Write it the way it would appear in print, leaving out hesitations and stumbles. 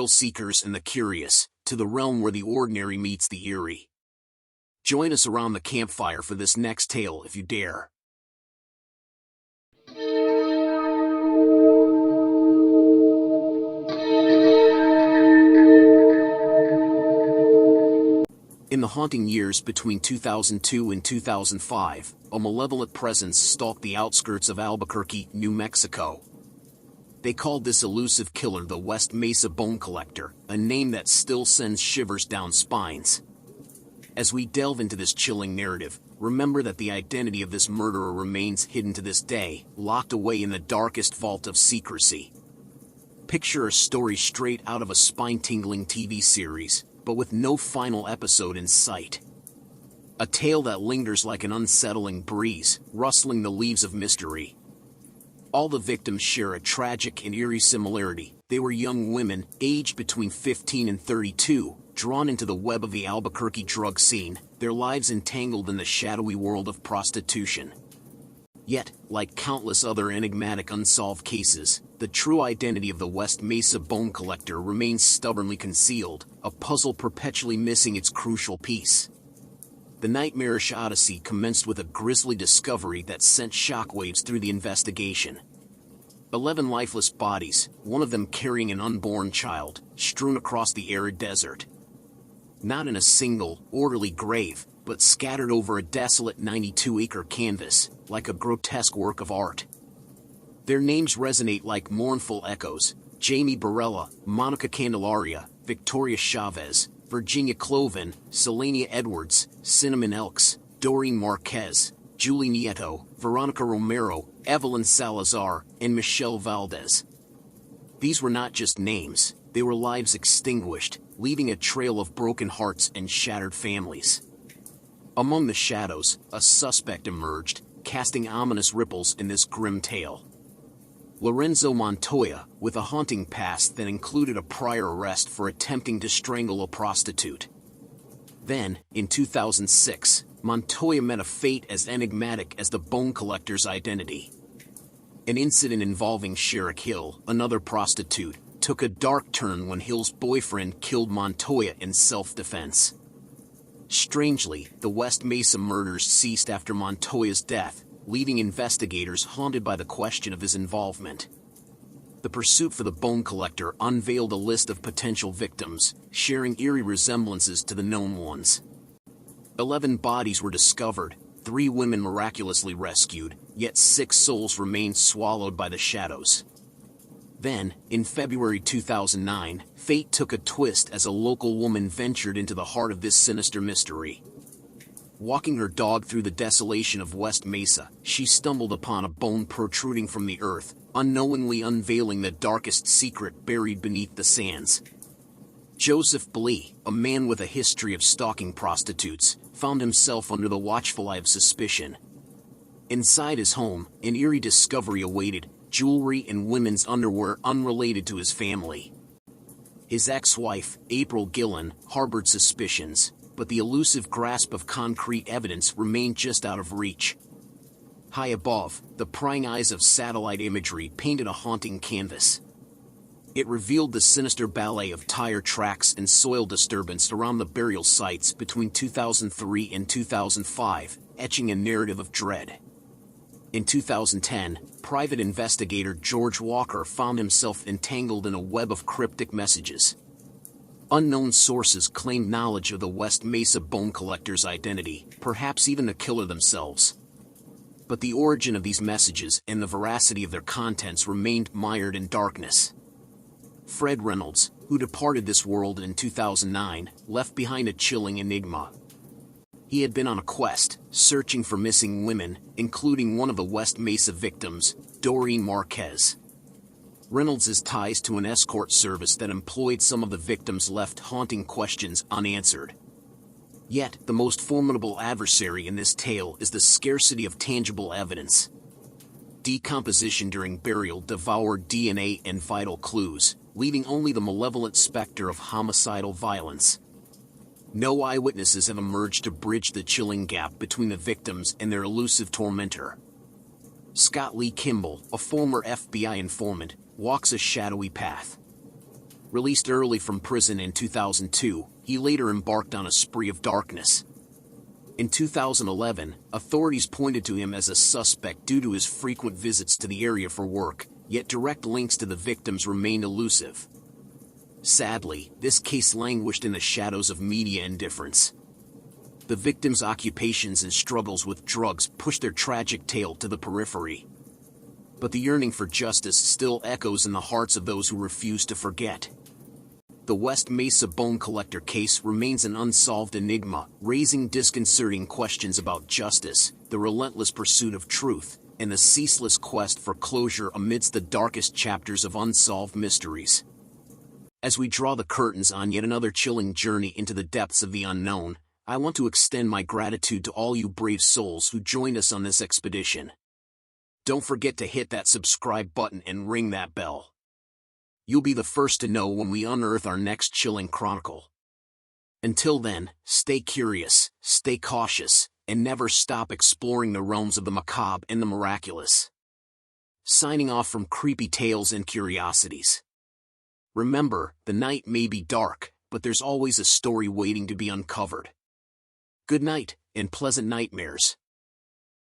thrill seekers and the curious, to the realm where the ordinary meets the eerie. Join us around the campfire for this next tale if you dare. In the haunting years between 2002 and 2005, a malevolent presence stalked the outskirts of Albuquerque, New Mexico. They called this elusive killer the West Mesa Bone Collector, a name that still sends shivers down spines. As we delve into this chilling narrative, remember that the identity of this murderer remains hidden to this day, locked away in the darkest vault of secrecy. Picture a story straight out of a spine-tingling TV series, but with no final episode in sight. A tale that lingers like an unsettling breeze, rustling the leaves of mystery. All the victims share a tragic and eerie similarity. They were young women, aged between 15 and 32, drawn into the web of the Albuquerque drug scene, their lives entangled in the shadowy world of prostitution. Yet, like countless other enigmatic unsolved cases, the true identity of the West Mesa Bone Collector remains stubbornly concealed, a puzzle perpetually missing its crucial piece. The nightmarish odyssey commenced with a grisly discovery that sent shockwaves through the investigation. 11 lifeless bodies, one of them carrying an unborn child, strewn across the arid desert. Not in a single, orderly grave, but scattered over a desolate 92-acre canvas, like a grotesque work of art. Their names resonate like mournful echoes: Jamie Barella, Monica Candelaria, Victoria Chavez, Virginia Cloven, Selenia Edwards, Cinnamon Elks, Doreen Marquez, Julie Nieto, Veronica Romero, Evelyn Salazar, and Michelle Valdez. These were not just names, they were lives extinguished, leaving a trail of broken hearts and shattered families. Among the shadows, a suspect emerged, casting ominous ripples in this grim tale. Lorenzo Montoya, with a haunting past that included a prior arrest for attempting to strangle a prostitute. Then, in 2006, Montoya met a fate as enigmatic as the Bone Collector's identity. An incident involving Sherrick Hill, another prostitute, took a dark turn when Hill's boyfriend killed Montoya in self-defense. Strangely, the West Mesa murders ceased after Montoya's death, leaving investigators haunted by the question of his involvement. The pursuit for the Bone Collector unveiled a list of potential victims, sharing eerie resemblances to the known ones. 11 bodies were discovered, 3 women miraculously rescued, yet 6 souls remained swallowed by the shadows. Then, in February 2009, fate took a twist as a local woman ventured into the heart of this sinister mystery. Walking her dog through the desolation of West Mesa, she stumbled upon a bone protruding from the earth, unknowingly unveiling the darkest secret buried beneath the sands. Joseph Blee, a man with a history of stalking prostitutes, found himself under the watchful eye of suspicion. Inside his home, an eerie discovery awaited: jewelry and women's underwear unrelated to his family. His ex-wife, April Gillen, harbored suspicions, but the elusive grasp of concrete evidence remained just out of reach. High above, the prying eyes of satellite imagery painted a haunting canvas. It revealed the sinister ballet of tire tracks and soil disturbance around the burial sites between 2003 and 2005, etching a narrative of dread. In 2010, private investigator George Walker found himself entangled in a web of cryptic messages. Unknown sources claimed knowledge of the West Mesa Bone Collector's identity, perhaps even the killer themselves. But the origin of these messages and the veracity of their contents remained mired in darkness. Fred Reynolds, who departed this world in 2009, left behind a chilling enigma. He had been on a quest, searching for missing women, including one of the West Mesa victims, Doreen Marquez. Reynolds' ties to an escort service that employed some of the victims left haunting questions unanswered. Yet, the most formidable adversary in this tale is the scarcity of tangible evidence. Decomposition during burial devoured DNA and vital clues, leaving only the malevolent specter of homicidal violence. No eyewitnesses have emerged to bridge the chilling gap between the victims and their elusive tormentor. Scott Lee Kimball, a former FBI informant, walks a shadowy path. Released early from prison in 2002, he later embarked on a spree of darkness. In 2011, authorities pointed to him as a suspect due to his frequent visits to the area for work, yet direct links to the victims remained elusive. Sadly, this case languished in the shadows of media indifference. The victims' occupations and struggles with drugs pushed their tragic tale to the periphery. But the yearning for justice still echoes in the hearts of those who refuse to forget. The West Mesa Bone Collector case remains an unsolved enigma, raising disconcerting questions about justice, the relentless pursuit of truth, and the ceaseless quest for closure amidst the darkest chapters of unsolved mysteries. As we draw the curtains on yet another chilling journey into the depths of the unknown, I want to extend my gratitude to all you brave souls who joined us on this expedition. Don't forget to hit that subscribe button and ring that bell. You'll be the first to know when we unearth our next chilling chronicle. Until then, stay curious, stay cautious, and never stop exploring the realms of the macabre and the miraculous. Signing off from Creepy Tales and Curiosities. Remember, the night may be dark, but there's always a story waiting to be uncovered. Good night, and pleasant nightmares.